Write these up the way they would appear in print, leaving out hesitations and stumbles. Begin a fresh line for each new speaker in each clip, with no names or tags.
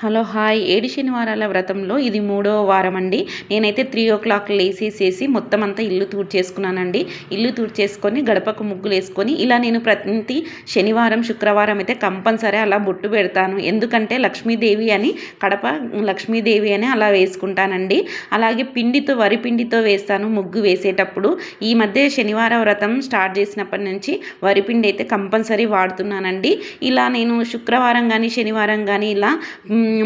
Hello hi ఏడు శనివారాల వ్రతంలో ఇది 3వ వారం అండి. నేనైతే 3 లేసేసేసి మొత్తం అంతా ఇల్లు తూడ్చేసుకున్నానండి. ఇల్లు తూడ్చేసుకొని గడపకు ముగ్గులు వేసుకొని ఇలా నేను ప్రతి శనివారం శుక్రవారం అయితే కంపల్సరీ అలా బొట్టు పెడతాను. ఎందుకంటే లక్ష్మీదేవి అని కడప లక్ష్మీదేవి అని అలా వేసుకుంటానండి. అలాగే వరి పిండితో వేస్తాను ముగ్గు వేసేటప్పుడు. ఈ మధ్య శనివారం వ్రతం స్టార్ట్ చేసినప్పటి నుంచి వరిపిండి అయితే కంపల్సరీ వాడుతున్నానండి. ఇలా నేను శుక్రవారం కానీ శనివారం కానీ ఇలా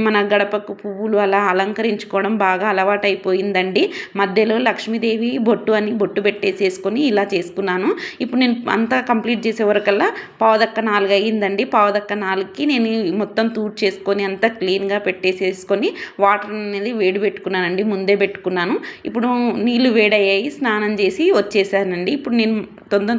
మన గడపకు పువ్వులు అలా అలంకరించుకోవడం బాగా అలవాటైపోయిందండి. మధ్యలో లక్ష్మీదేవి బొట్టు పెట్టేసేసుకొని ఇలా చేసుకున్నాను. ఇప్పుడు నేను అంతా కంప్లీట్ చేసే వరకల్లా 3:45 అయ్యిందండి. 3:45కి నేను మొత్తం చేసుకొని అంతా క్లీన్గా పెట్టేసేసుకొని వాటర్ అనేది వేడి పెట్టుకున్నానండి. ముందే పెట్టుకున్నాను. ఇప్పుడు నీళ్ళు వేడయ్యాయి, స్నానం చేసి వచ్చేసానండి. ఇప్పుడు నేను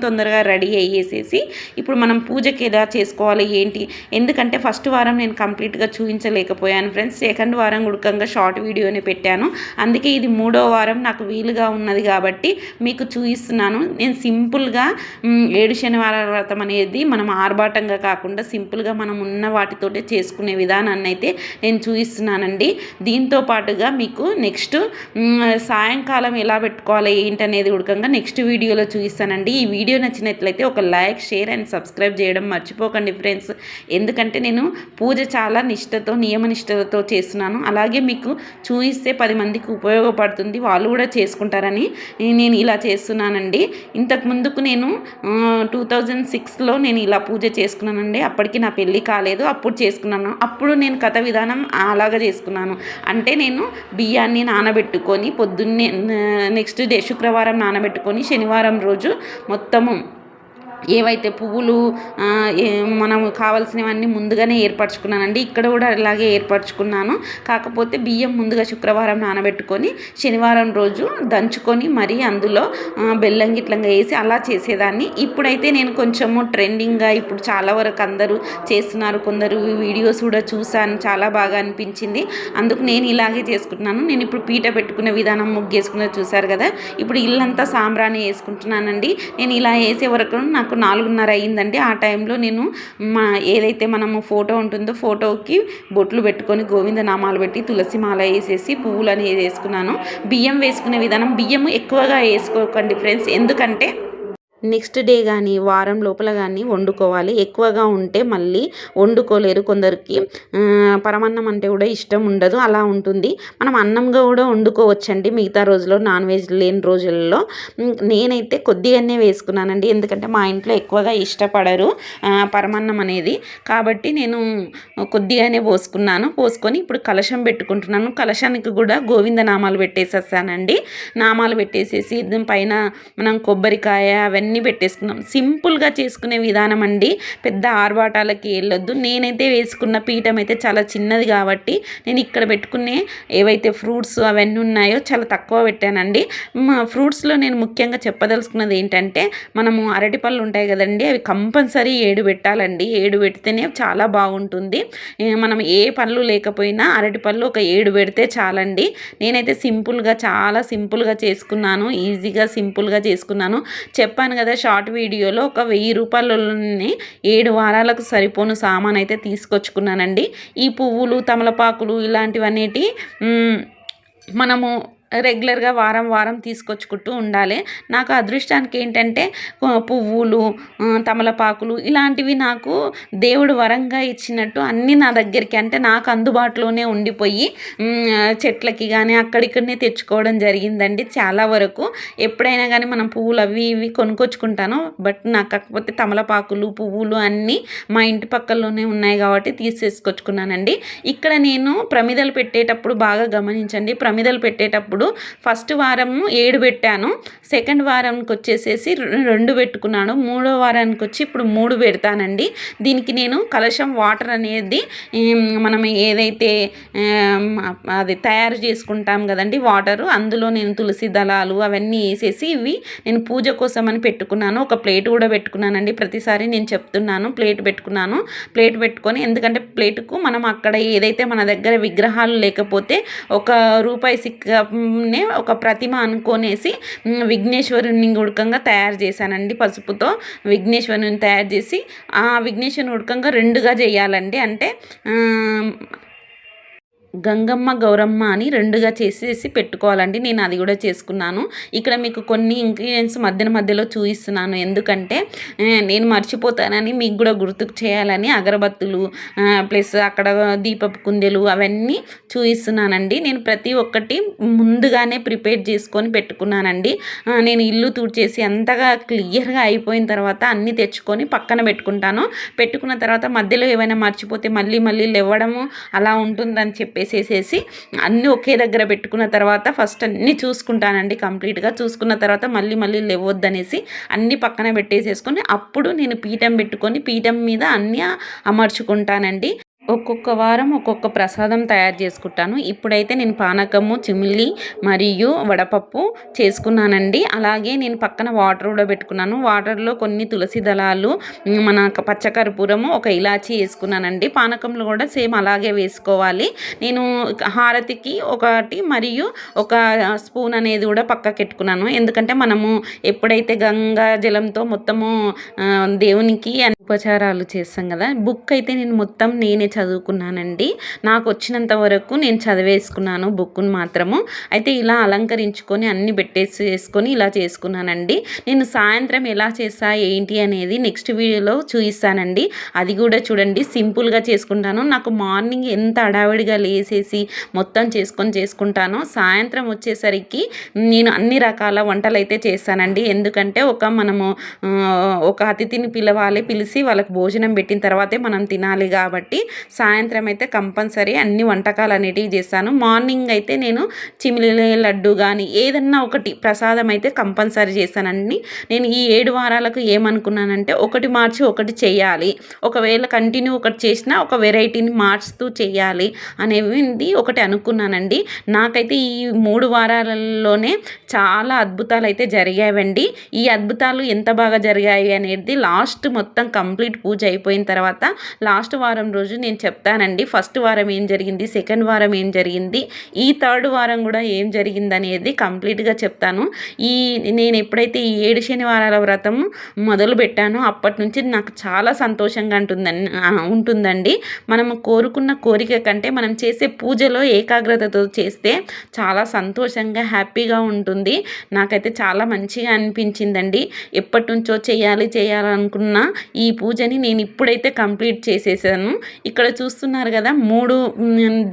తొందరగా రెడీ అయ్యేసేసి ఇప్పుడు మనం పూజకి ఎలా చేసుకోవాలి ఏంటి, ఎందుకంటే ఫస్ట్ వారం నేను కంప్లీట్గా చూపించలేకపోయాను ఫ్రెండ్స్. సెకండ్ వారం ఉడకంగా షార్ట్ వీడియోనే పెట్టాను. అందుకే ఇది 3వ వారం నాకు వీలుగా ఉన్నది కాబట్టి మీకు చూపిస్తున్నాను. నేను సింపుల్గా 7 శనివారాల వ్రతం అనేది మనం ఆర్భాటంగా కాకుండా సింపుల్గా మనం ఉన్న వాటితోటే చేసుకునే విధానాన్ని అయితే నేను చూపిస్తున్నానండి. దీంతో పాటుగా మీకు నెక్స్ట్ సాయంకాలం ఎలా పెట్టుకోవాలి ఏంటనేది ఉడకంగా నెక్స్ట్ వీడియోలో చూపిస్తానండి. ఈ వీడియో నచ్చినట్లయితే ఒక లైక్, షేర్ అండ్ సబ్స్క్రైబ్ చేయడం మర్చిపోకండి ఫ్రెండ్స్. ఎందుకంటే నేను పూజ చాలా నియమనిష్టలతో చేస్తున్నాను. అలాగే మీకు చూపిస్తే 10 మందికి ఉపయోగపడుతుంది, వాళ్ళు కూడా చేసుకుంటారని నేను ఇలా చేస్తున్నానండి. ఇంతకుముందుకు నేను 2006లో నేను ఇలా పూజ చేసుకున్నానండి. అప్పటికి నా పెళ్ళి కాలేదు, అప్పుడు చేసుకున్నాను. అప్పుడు నేను కథ విధానం అలాగా చేసుకున్నాను. అంటే నేను బియ్యాన్ని నానబెట్టుకొని పొద్దున్నే నెక్స్ట్ డే శుక్రవారం నానబెట్టుకొని శనివారం రోజు మొత్తము ఏవైతే పువ్వులు మనం కావాల్సినవన్నీ ముందుగానే ఏర్పరచుకున్నానండి. ఇక్కడ కూడా అలాగే ఏర్పరచుకున్నాను. కాకపోతే బియ్యం ముందుగా శుక్రవారం నానబెట్టుకొని శనివారం రోజు దంచుకొని మరీ అందులో బెల్లం గిట్లంగా వేసి అలా చేసేదాన్ని. ఇప్పుడైతే నేను కొంచెము ట్రెండింగ్గా ఇప్పుడు చాలా వరకు అందరూ చేస్తున్నారు. కొందరు వీడియోస్ కూడా చూశాను, చాలా బాగా అనిపించింది. అందుకు నేను ఇలాగే చేసుకుంటున్నాను. నేను ఇప్పుడు పీట పెట్టుకునే విధానం ముగ్గేసుకునేది చూశారు కదా. ఇప్పుడు ఇల్లంతా సాంబ్రాణి వేసుకుంటున్నానండి. నేను ఇలా వేసే వరకు నాకు 4:30 అయ్యిందండి. ఆ టైంలో నేను ఏదైతే మనము ఫోటో ఉంటుందో ఫోటోకి బొట్లు పెట్టుకొని గోవింద నామాలు పెట్టి తులసి మాల వేసేసి పువ్వులు అనేది వేసుకున్నాను. బియ్యం వేసుకునే విధానం, బియ్యం ఎక్కువగా వేసుకోకండి ఫ్రెండ్స్. ఎందుకంటే నెక్స్ట్ డే కానీ వారం లోపల కానీ వండుకోవాలి. ఎక్కువగా ఉంటే మళ్ళీ వండుకోలేరు. కొందరికి పరమాన్నం అంటే కూడా ఇష్టం ఉండదు, అలా ఉంటుంది. మనం అన్నంగా కూడా వండుకోవచ్చండి మిగతా రోజుల్లో, నాన్ వెజ్ లేని రోజుల్లో. నేనైతే కొద్దిగానే వేసుకున్నానండి, ఎందుకంటే మా ఇంట్లో ఎక్కువగా ఇష్టపడరు పరమాన్నం అనేది. కాబట్టి నేను కొద్దిగానే పోసుకొని ఇప్పుడు కలశం పెట్టుకుంటున్నాను. కలశానికి కూడా గోవింద నామాలు పెట్టేసేసానండి. నామాలు పెట్టేసేసి పైన మనం కొబ్బరికాయ అవన్నీ పెట్టేసుకున్నాం. సింపుల్గా చేసుకునే విధానం అండి, పెద్ద ఆర్భాటాలకి వెళ్ళొద్దు. నేనైతే వేసుకున్న పీఠం అయితే చాలా చిన్నది కాబట్టి నేను ఇక్కడ పెట్టుకునే ఏవైతే ఫ్రూట్స్ అవన్నీ ఉన్నాయో చాలా తక్కువ పెట్టానండి. ఫ్రూట్స్లో నేను ముఖ్యంగా చెప్పదలుచుకున్నది ఏంటంటే, మనము అరటిపళ్ళు ఉంటాయి కదండి, అవి కంపల్సరీ 7 పెట్టాలండి. 7 పెడితేనే చాలా బాగుంటుంది. మనం ఏ పళ్ళు లేకపోయినా అరటిపళ్ళు ఒక 7 పెడితే చాలండి. నేనైతే చాలా సింపుల్గా చేసుకున్నాను, ఈజీగా సింపుల్గా చేసుకున్నాను. చెప్పాను కదా షార్ట్ వీడియోలో, ఒక 1000 రూపాయలలోనే 7 వారాలకు సరిపోను సామాన్ అయితే తీసుకొచ్చుకున్నానండి. ఈ పువ్వులు, తమలపాకులు ఇలాంటివన్నిటి మనము రెగ్యులర్గా వారం తీసుకొచ్చుకుంటూ ఉండాలి. నాకు అదృష్టానికి ఏంటంటే పువ్వులు, తమలపాకులు ఇలాంటివి నాకు దేవుడు వరంగా ఇచ్చినట్టు అన్నీ నా దగ్గరికి, అంటే నాకు అందుబాటులోనే ఉండిపోయి చెట్లకి కానీ అక్కడిక్కడనే తెచ్చుకోవడం జరిగిందండి చాలా వరకు. ఎప్పుడైనా కానీ మనం పువ్వులు అవి ఇవి కొనుక్కొచ్చుకుంటాను, బట్ నాకు కాకపోతే తమలపాకులు, పువ్వులు అన్నీ మా ఇంటి పక్కల్లోనే ఉన్నాయి కాబట్టి తీసేసుకొచ్చుకున్నానండి. ఇక్కడ నేను ప్రమిదలు పెట్టేటప్పుడు బాగా గమనించండి. ప్రమిదలు పెట్టేటప్పుడు ఫస్ట్ వారం 7 పెట్టాను, సెకండ్ వారానికి వచ్చేసేసి 2 పెట్టుకున్నాను, 3వ వారానికి వచ్చి ఇప్పుడు 3 పెడతానండి. దీనికి నేను కలశం వాటర్ అనేది మనం ఏదైతే అది తయారు చేసుకుంటాం కదండి వాటరు, అందులో నేను తులసి దళాలు అవన్నీ వేసేసి ఇవి నేను పూజ కోసం అని పెట్టుకున్నాను. ఒక ప్లేట్ కూడా పెట్టుకున్నానండి. ప్రతిసారి నేను చెప్తున్నాను, ప్లేట్ పెట్టుకొని, ఎందుకంటే ప్లేటుకు మనం అక్కడ ఏదైతే మన దగ్గర విగ్రహాలు లేకపోతే ఒక రూపాయి ఒక ప్రతిమ అనుకోనేసి విఘ్నేశ్వరుని ఉడకంగా తయారు చేశానండి. పసుపుతో విఘ్నేశ్వరుని తయారు చేసి ఆ విఘ్నేశ్వరుని ఉడకంగా 2గా చేయాలండి. అంటే గంగమ్మ, గౌరమ్మ అని 2గా చేసేసి పెట్టుకోవాలండి. నేను అది కూడా చేసుకున్నాను. ఇక్కడ మీకు కొన్ని ఇంగ్రీడియంట్స్ మధ్యలో చూపిస్తున్నాను. ఎందుకంటే నేను మర్చిపోతానని మీకు కూడా గుర్తుకు చేయాలని అగరబత్తులు ప్లస్ అక్కడ దీపపు కుందెలు అవన్నీ చూపిస్తున్నానండి. నేను ప్రతి ఒక్కటి ముందుగానే ప్రిపేర్ చేసుకొని పెట్టుకున్నానండి. నేను ఇల్లు తుడిచేసి అంతగా క్లియర్గా అయిపోయిన తర్వాత అన్నీ తెచ్చుకొని పక్కన పెట్టుకుంటాను. పెట్టుకున్న తర్వాత మధ్యలో ఏమైనా మర్చిపోతే మళ్ళీ లేవడము అలా ఉంటుందని చెప్పేసేసి అన్నీ ఒకే దగ్గర పెట్టుకున్న తర్వాత ఫస్ట్ అన్నీ చూసుకుంటానండి. కంప్లీట్గా చూసుకున్న తర్వాత మళ్ళీ లేవద్దనేసి అన్నీ పక్కన పెట్టేసేసుకొని అప్పుడు నేను పీఠం పెట్టుకొని పీఠం మీద అన్నీ అమర్చుకుంటానండి. ఒక్కొక్క వారం ఒక్కొక్క ప్రసాదం తయారు చేసుకుంటాను. ఇప్పుడైతే నేను పానకము, చిమిలి మరియు వడపప్పు చేసుకున్నానండి. అలాగే నేను పక్కన వాటర్ కూడా పెట్టుకున్నాను. వాటర్లో కొన్ని తులసి దళాలు, మన పచ్చకర్పూరము, ఒక ఇలాచి వేసుకున్నానండి. పానకంలో కూడా సేమ్ అలాగే వేసుకోవాలి. నేను హారతికి ఒకటి మరియు ఒక స్పూన్ అనేది కూడా పక్కకి పెట్టుకున్నాను. ఎందుకంటే మనము ఎప్పుడైతే గంగా జలంతో మొత్తము దేవునికి ఉపచారాలు చేస్తాం కదా. బుక్ అయితే నేను మొత్తం నేనే చదువుకున్నానండి. నాకు వచ్చినంత వరకు నేను చదివేసుకున్నాను బుక్ను మాత్రము. అయితే ఇలా అలంకరించుకొని అన్నీ వేసుకొని ఇలా చేసుకున్నానండి. నేను సాయంత్రం ఎలా చేస్తా ఏంటి అనేది నెక్స్ట్ వీడియోలో చూపిస్తానండి. అది కూడా చూడండి. సింపుల్గా చేసుకుంటాను. నాకు మార్నింగ్ ఎంత హడావిడిగా లేసేసి మొత్తం చేసుకుంటానో సాయంత్రం వచ్చేసరికి నేను అన్ని రకాల వంటలు అయితే చేస్తానండి. ఎందుకంటే మనము ఒక అతిథిని పిలిచి వాళ్ళకి భోజనం పెట్టిన తర్వాతే మనం తినాలి కాబట్టి సాయంత్రం అయితే కంపల్సరీ అన్ని వంటకాలు అనేటివి చేస్తాను. మార్నింగ్ అయితే నేను చిమిలి లడ్డు కానీ ఏదన్నా ఒకటి ప్రసాదం అయితే కంపల్సరీ చేస్తానండి. నేను ఈ 7 వారాలకు ఏమనుకున్నానంటే ఒకటి మార్చి ఒకటి చేయాలి. ఒకవేళ కంటిన్యూ ఒకటి చేసినా ఒక వెరైటీని మార్చుతూ చేయాలి అనేది ఒకటి అనుకున్నానండి. నాకైతే ఈ 3 వారాలలోనే చాలా అద్భుతాలు అయితే జరిగాయండి. ఈ అద్భుతాలు ఎంత బాగా జరిగాయి అనేది లాస్ట్ మొత్తం కంప్లీట్ పూజ అయిపోయిన తర్వాత లాస్ట్ వారం రోజు నేను చెప్తానండి. ఫస్ట్ వారం ఏం జరిగింది, సెకండ్ వారం ఏం జరిగింది, ఈ థర్డ్ వారం కూడా ఏం జరిగింది అనేది కంప్లీట్గా చెప్తాను. నేను ఎప్పుడైతే ఈ 7 శనివారాల వ్రతం మొదలు పెట్టానో అప్పటి నుంచి నాకు చాలా సంతోషంగా ఉంటుందండి. మనము కోరుకున్న కోరిక కంటే మనం చేసే పూజలో ఏకాగ్రతతో చేస్తే చాలా సంతోషంగా హ్యాపీగా ఉంటుంది. నాకైతే చాలా మంచిగా అనిపించిందండి. ఎప్పటి నుంచో చేయాలనుకున్న ఈ పూజని నేను ఇప్పుడైతే కంప్లీట్ చేసేసాను. ఇక్కడ చూస్తున్నారు కదా 3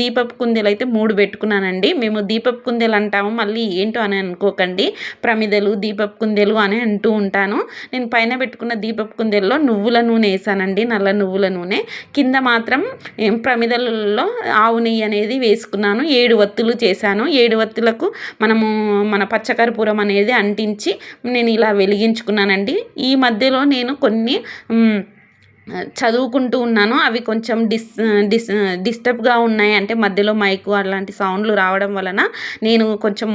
దీపపు కుందెలు అయితే 3 పెట్టుకున్నానండి. మేము దీపపు కుందెలు అంటాము, మళ్ళీ ఏంటో అని అనుకోకండి. ప్రమిదలు, దీపపు కుందెలు అని అంటూ ఉంటాను. నేను పైన పెట్టుకున్న దీపపు కుందెల్లో నువ్వుల నూనె వేసానండి, నల్ల నువ్వుల నూనె. కింద మాత్రం ప్రమిదలలో ఆవు నెయ్యి అనేది వేసుకున్నాను. 7 వత్తులు చేశాను. 7 వత్తులకు మన పచ్చకర్పూరం అనేది అంటించి నేను ఇలా వెలిగించుకున్నానండి. ఈ మధ్యలో నేను కొన్ని చదువుకుంటూ ఉన్నాను. అవి కొంచెం డిస్టర్బ్గా ఉన్నాయి. అంటే మధ్యలో మైకు అలాంటి సౌండ్లు రావడం వలన నేను కొంచెం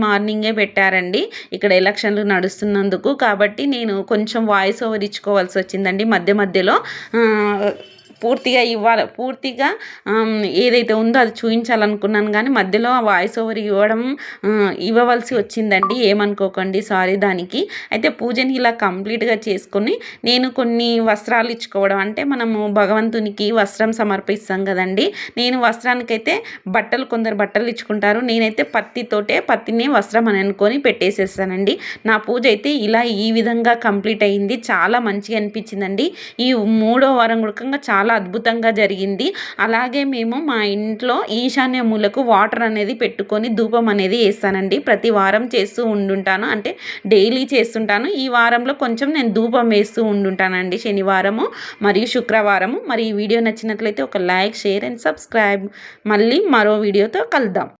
మార్నింగే పెట్టారండి ఇక్కడ ఎలక్షన్లు నడుస్తున్నందుకు. కాబట్టి నేను కొంచెం వాయిస్ ఓవర్ ఇచ్చుకోవాల్సి వచ్చిందండి మధ్యలో. పూర్తిగా ఏదైతే ఉందో అది చూపించాలనుకున్నాను కానీ మధ్యలో వాయిస్ ఓవర్ ఇవ్వవలసి వచ్చిందండి. ఏమనుకోకండి, సారీ దానికి. అయితే పూజని ఇలా కంప్లీట్గా చేసుకొని నేను కొన్ని వస్త్రాలు ఇచ్చుకోవడం, అంటే మనము భగవంతునికి వస్త్రం సమర్పిస్తాం కదండి. నేను వస్త్రానికైతే కొందరు బట్టలు ఇచ్చుకుంటారు. నేనైతే పత్తినే వస్త్రం అని అనుకొని పెట్టేసేస్తానండి. నా పూజ అయితే ఈ విధంగా కంప్లీట్ అయింది. చాలా మంచిగా అనిపించిందండి. ఈ 3వ వారం కూడా చాలా అద్భుతంగా జరిగింది. అలాగే మేము మా ఇంట్లో ఈశాన్య మూలకు వాటర్ అనేది పెట్టుకొని ధూపం అనేది వేస్తానండి. ప్రతి వారం చేస్తూ ఉండుంటాను, అంటే డైలీ చేస్తుంటాను. ఈ వారంలో కొంచెం నేను ధూపం వేస్తూ ఉండుంటానండి, శనివారము మరియు శుక్రవారము. మరి ఈ వీడియో నచ్చినట్లయితే ఒక లైక్, షేర్ అండ్ సబ్స్క్రైబ్. మళ్ళీ మరో వీడియోతో కలుద్దాం.